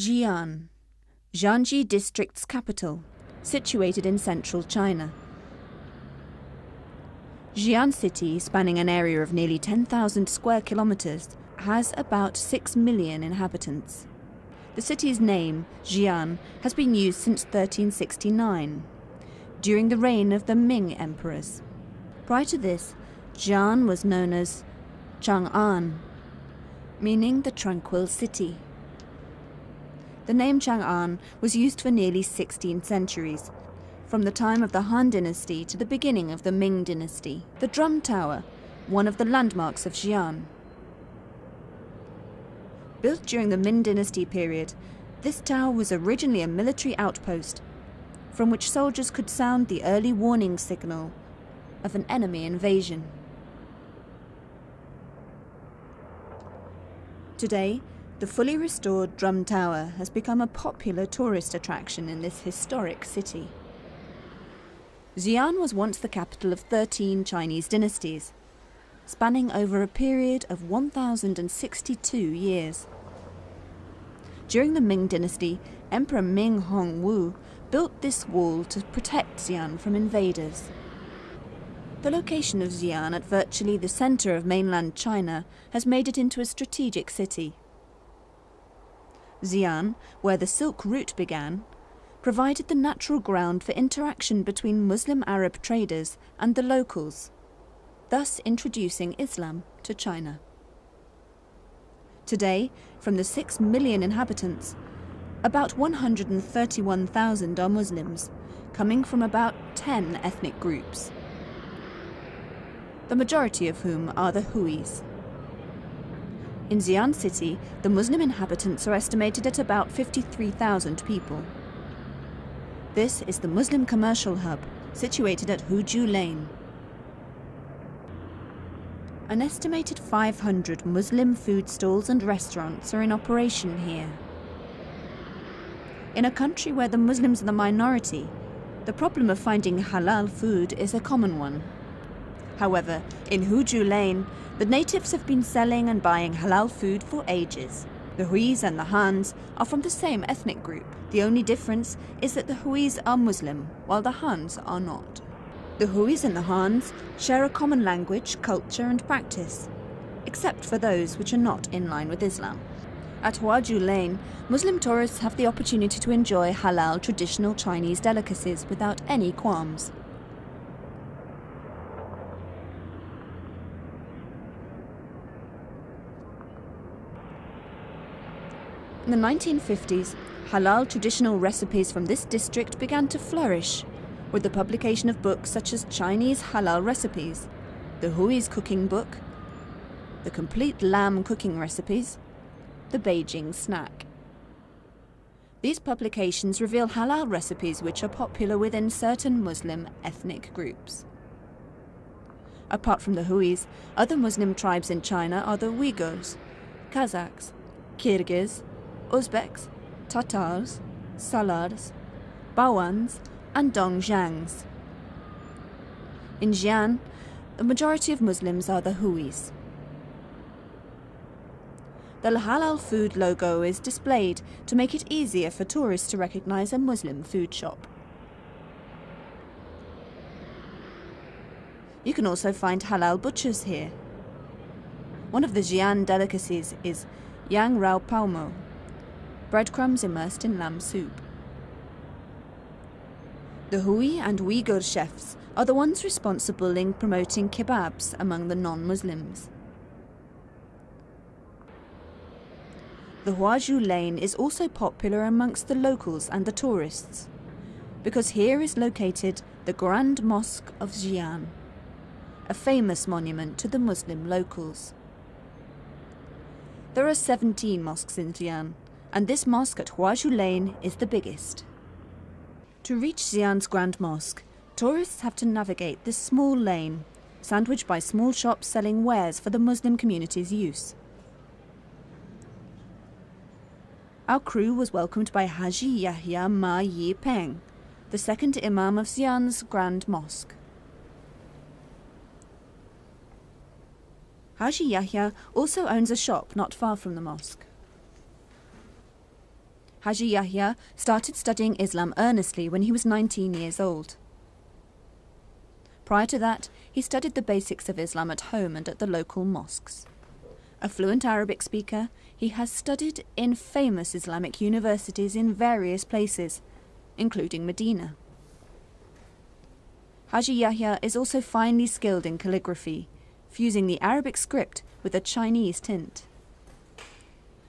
Xi'an, Jiangxi district's capital, situated in central China. Xi'an city, spanning an area of nearly 10,000 square kilometers, has about 6 million inhabitants. The city's name, Xi'an, has been used since 1369, during the reign of the Ming emperors. Prior to this, Xi'an was known as Chang'an, meaning the tranquil city. The name Chang'an was used for nearly 16 centuries, from the time of the Han Dynasty to the beginning of the Ming Dynasty. The Drum Tower, one of the landmarks of Xi'an. Built during the Ming Dynasty period, this tower was originally a military outpost, from which soldiers could sound the early warning signal of an enemy invasion. Today, the fully restored Drum Tower has become a popular tourist attraction in this historic city. Xi'an was once the capital of 13 Chinese dynasties, spanning over a period of 1,062 years. During the Ming Dynasty, Emperor Ming Hongwu built this wall to protect Xi'an from invaders. The location of Xi'an at virtually the center of mainland China has made it into a strategic city. Xi'an, where the Silk Route began, provided the natural ground for interaction between Muslim Arab traders and the locals, thus introducing Islam to China. Today, from the 6 million inhabitants, about 131,000 are Muslims, coming from about 10 ethnic groups, the majority of whom are the Huis. In Xi'an city, the Muslim inhabitants are estimated at about 53,000 people. This is the Muslim commercial hub, situated at Huju Lane. An estimated 500 Muslim food stalls and restaurants are in operation here. In a country where the Muslims are the minority, the problem of finding halal food is a common one. However, in Huju Lane, the natives have been selling and buying halal food for ages. The Huis and the Hans are from the same ethnic group. The only difference is that the Huis are Muslim, while the Hans are not. The Huis and the Hans share a common language, culture and practice, except for those which are not in line with Islam. At Huaju Lane, Muslim tourists have the opportunity to enjoy halal traditional Chinese delicacies without any qualms. In the 1950s, halal traditional recipes from this district began to flourish, with the publication of books such as Chinese Halal Recipes, the Hui's Cooking Book, the Complete Lamb Cooking Recipes, the Beijing Snack. These publications reveal halal recipes which are popular within certain Muslim ethnic groups. Apart from the Huis, other Muslim tribes in China are the Uyghurs, Kazakhs, Kyrgyz, Uzbeks, Tatars, Salars, Bawans and Dongjiangs. In Xi'an, the majority of Muslims are the Huis. The halal food logo is displayed to make it easier for tourists to recognize a Muslim food shop. You can also find halal butchers here. One of the Xi'an delicacies is yang rao palmo, breadcrumbs immersed in lamb soup. The Hui and Uyghur chefs are the ones responsible in promoting kebabs among the non-Muslims. The Huaju Lane is also popular amongst the locals and the tourists, because here is located the Grand Mosque of Xi'an, a famous monument to the Muslim locals. There are 17 mosques in Xi'an, and this mosque at Huaju Lane is the biggest. To reach Xi'an's Grand Mosque, tourists have to navigate this small lane, sandwiched by small shops selling wares for the Muslim community's use. Our crew was welcomed by Haji Yahya Ma Yi Peng, the second Imam of Xi'an's Grand Mosque. Haji Yahya also owns a shop not far from the mosque. Haji Yahya started studying Islam earnestly when he was 19 years old. Prior to that, he studied the basics of Islam at home and at the local mosques. A fluent Arabic speaker, he has studied in famous Islamic universities in various places, including Medina. Haji Yahya is also finely skilled in calligraphy, fusing the Arabic script with a Chinese tint.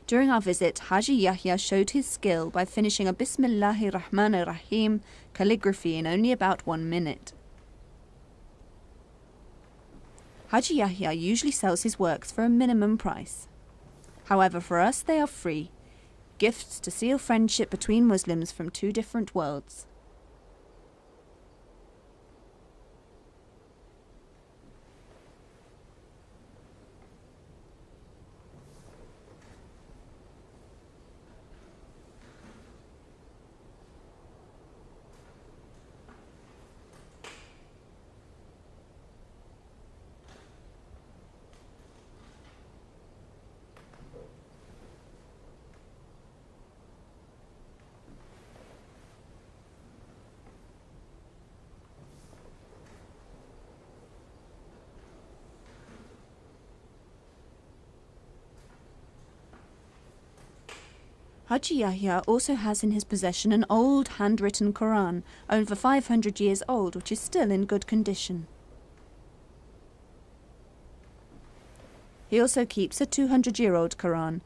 During our visit, Haji Yahya showed his skill by finishing a Bismillahir Rahmanir Rahim calligraphy in only about 1 minute. Haji Yahya usually sells his works for a minimum price. However, for us they are free, gifts to seal friendship between Muslims from two different worlds. Haji Yahya also has in his possession an old handwritten Quran, over 500 years old, which is still in good condition. He also keeps a 200-year-old Quran,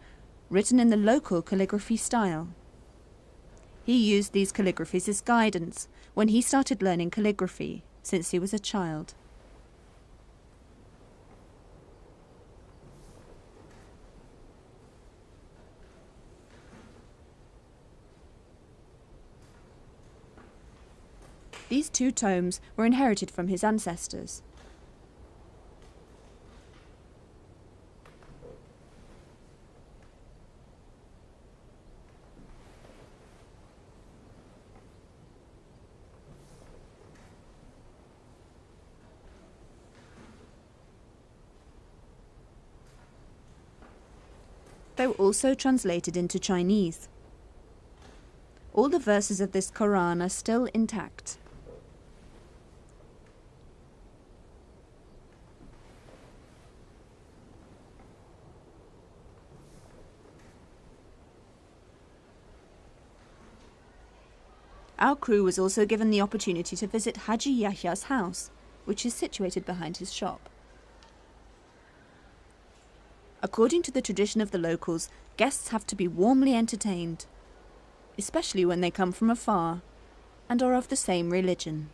written in the local calligraphy style. He used these calligraphies as guidance when he started learning calligraphy, since he was a child. These two tomes were inherited from his ancestors. They were also translated into Chinese. All the verses of this Quran are still intact. Our crew was also given the opportunity to visit Haji Yahya's house, which is situated behind his shop. According to the tradition of the locals, guests have to be warmly entertained, especially when they come from afar and are of the same religion.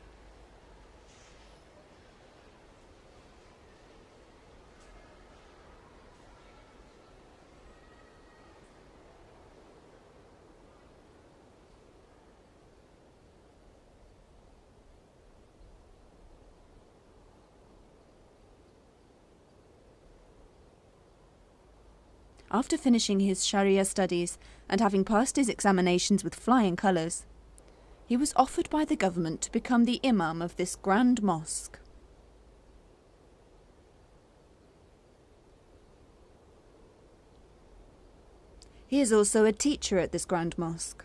After finishing his Sharia studies and having passed his examinations with flying colours, he was offered by the government to become the imam of this grand mosque. He is also a teacher at this grand mosque.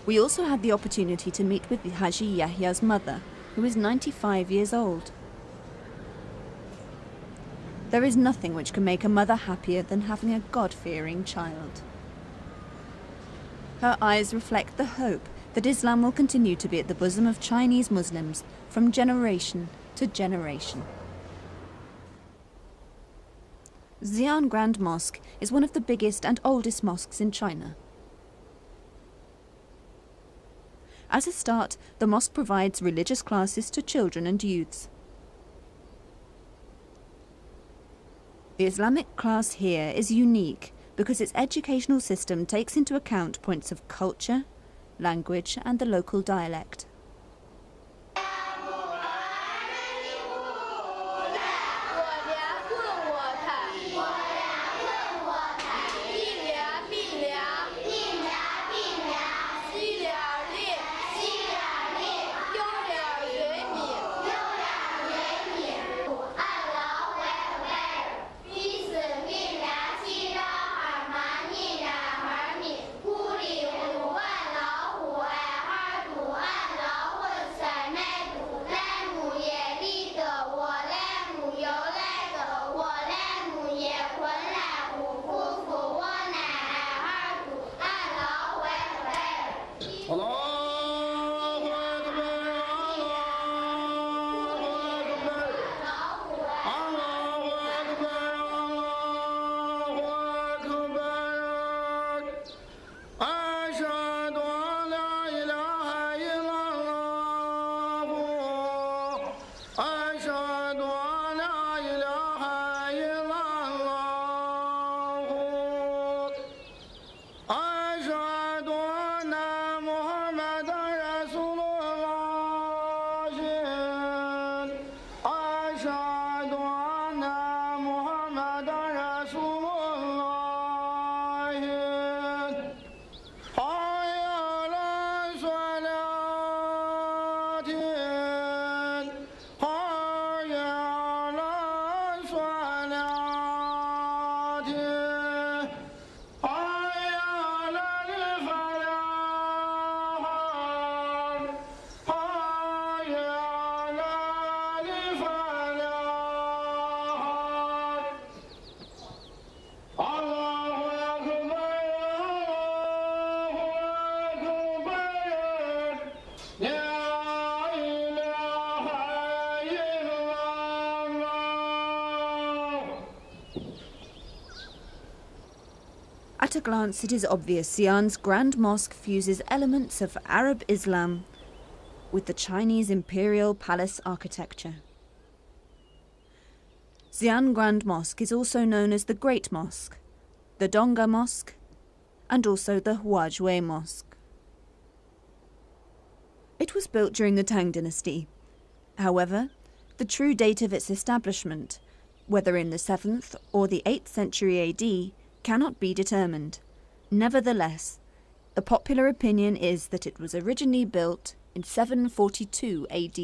We also had the opportunity to meet with Haji Yahya's mother, who is 95 years old. There is nothing which can make a mother happier than having a God-fearing child. Her eyes reflect the hope that Islam will continue to be at the bosom of Chinese Muslims from generation to generation. Xian Grand Mosque is one of the biggest and oldest mosques in China. As a start, the mosque provides religious classes to children and youths. The Islamic class here is unique because its educational system takes into account points of culture, language, and the local dialect. At a glance, it is obvious Xian's Grand Mosque fuses elements of Arab Islam with the Chinese imperial palace architecture. Xian Grand Mosque is also known as the Great Mosque, the Donga Mosque, and also the Huajue Mosque. It was built during the Tang dynasty. However, the true date of its establishment, whether in the 7th or the 8th century AD, cannot be determined. Nevertheless, the popular opinion is that it was originally built in 742 AD.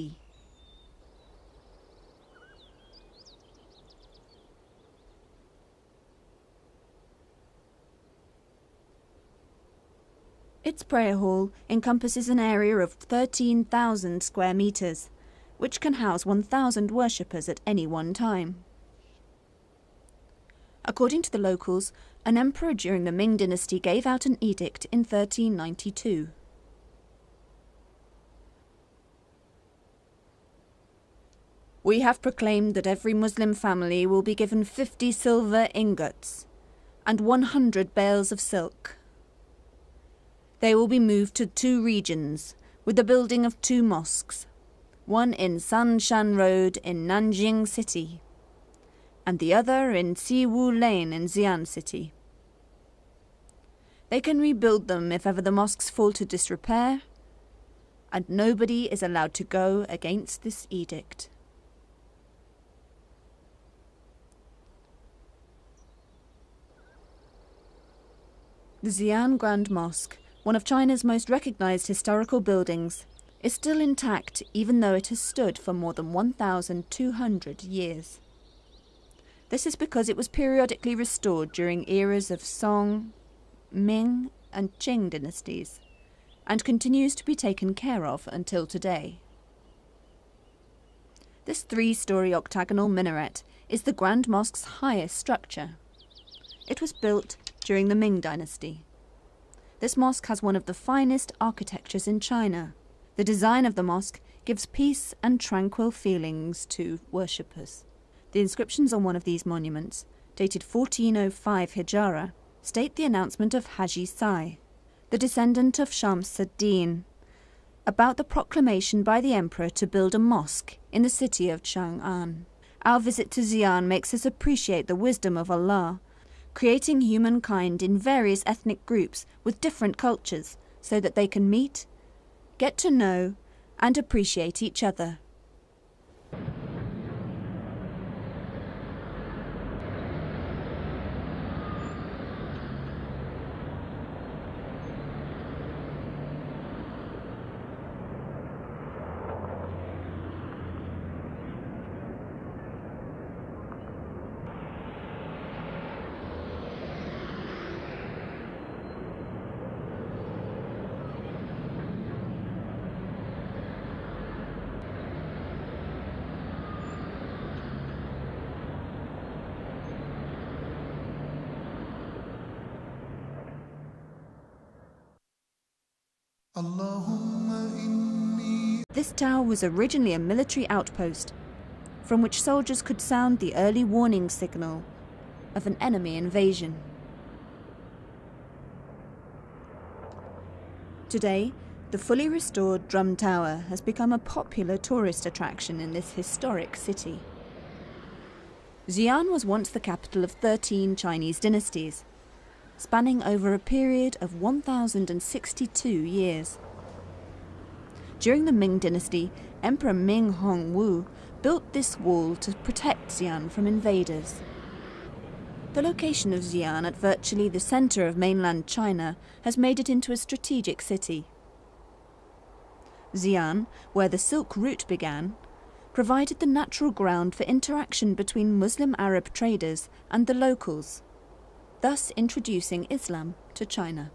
Its prayer hall encompasses an area of 13,000 square meters, which can house 1,000 worshippers at any one time. According to the locals, an emperor during the Ming dynasty gave out an edict in 1392. We have proclaimed that every Muslim family will be given 50 silver ingots and 100 bales of silk. They will be moved to 2 regions, with the building of 2 mosques, one in Sanshan Road in Nanjing City, and the other in Siwu Lane in Xi'an City. They can rebuild them if ever the mosques fall to disrepair, and nobody is allowed to go against this edict. The Xian Grand Mosque, one of China's most recognized historical buildings, is still intact even though it has stood for more than 1,200 years. This is because it was periodically restored during eras of Song, Ming and Qing dynasties, and continues to be taken care of until today. This 3-story octagonal minaret is the Grand Mosque's highest structure. It was built during the Ming Dynasty. This mosque has one of the finest architectures in China. The design of the mosque gives peace and tranquil feelings to worshippers. The inscriptions on one of these monuments, dated 1405 Hijra, state the announcement of Haji Sai, the descendant of Shams ad-Din, about the proclamation by the emperor to build a mosque in the city of Chang'an. Our visit to Xi'an makes us appreciate the wisdom of Allah, creating humankind in various ethnic groups with different cultures so that they can meet, get to know, and appreciate each other. This tower was originally a military outpost, from which soldiers could sound the early warning signal of an enemy invasion. Today, the fully restored Drum Tower has become a popular tourist attraction in this historic city. Xi'an was once the capital of 13 Chinese dynasties, spanning over a period of 1,062 years. During the Ming Dynasty, Emperor Ming Hongwu built this wall to protect Xi'an from invaders. The location of Xi'an at virtually the center of mainland China has made it into a strategic city. Xi'an, where the Silk Route began, provided the natural ground for interaction between Muslim Arab traders and the locals, thus introducing Islam to China.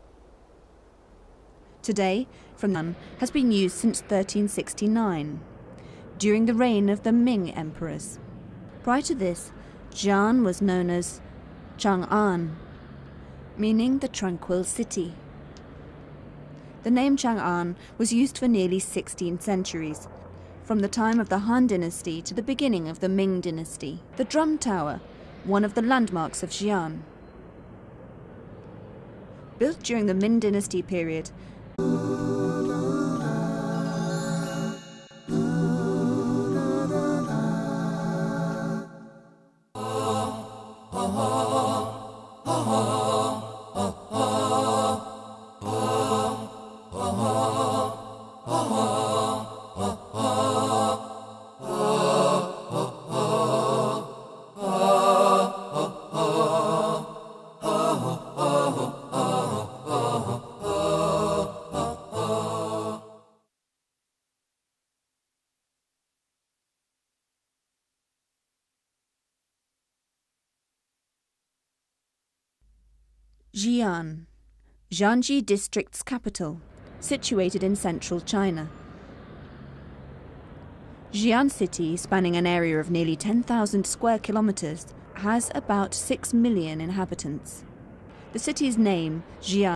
Today, Xi'an has been used since 1369, during the reign of the Ming emperors. Prior to this, Xi'an was known as Chang'an, meaning the tranquil city. The name Chang'an was used for nearly 16 centuries, from the time of the Han Dynasty to the beginning of the Ming Dynasty. The Drum Tower, one of the landmarks of Xi'an. Built during the Ming Dynasty period, Xi'an, Jiangxi district's capital, situated in central China. Xi'an city, spanning an area of nearly 10,000 square kilometers, has about 6 million inhabitants. The city's name, Xi'an,